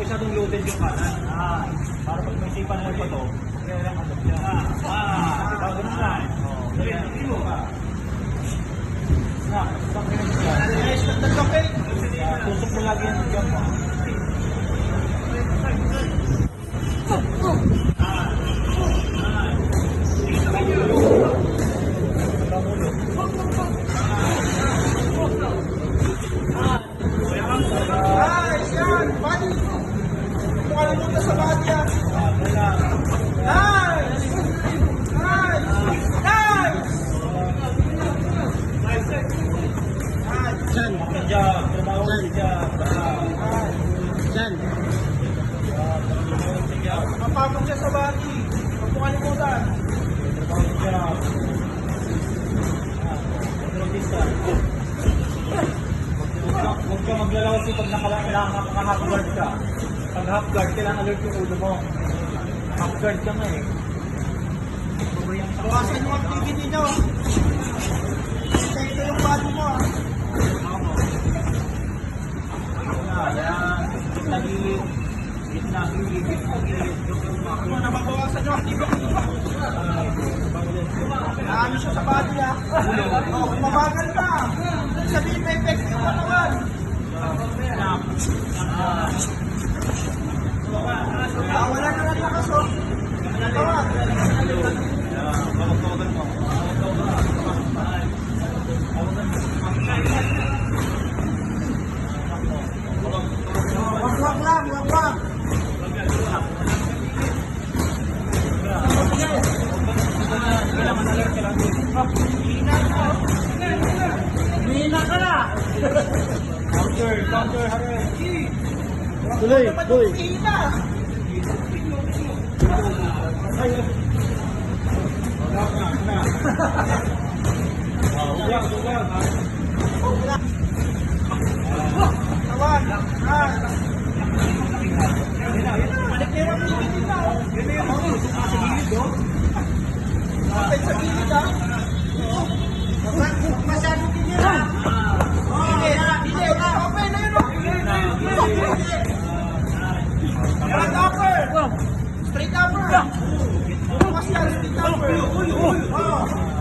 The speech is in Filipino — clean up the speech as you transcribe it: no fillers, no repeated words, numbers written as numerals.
masyadong loaded yung kanan. Para pag may sipa naman pa to, kaya lang agad siya. Diba? Ganun lang. Dali, hindi mo ka. Isang pinag siya. Tusok mo lagi yan sa jump mo. Sa bagya. Nice! Diyan. Diyan. Trabaho ko diyan. Diyan. Mapapag siya sa bagay. Huwag mo kalimutan. Trabaho ko diyan. Huwag ka maglalaw pag naka-half-guard ka. Pag half-guard, kailangan alert yung ulo mo. Half-guard ka nga eh. Bawasan yung activity nyo. Ito yung body mo ah. Ayan. Gitna-gilid. Gitna-gilid. Gitna-gilid. Kung nababawasan yung activity nyo. Ano siya sa body ah. Kung mabagal ka. Sabihin may effective pa naman. Wala na lang lakas oh. Tawag. Wag lang. Hina ka na! Counter, hurry. Tuloy. Hina. Tawag. Balik na yung activity na oh. Yun na yung mga usok sa gilid oh. Kapit sa gilid ah. Masyadong gilid ah. Hindi. Okay na yun oh. Straight upper. Straight upper. Straight upper.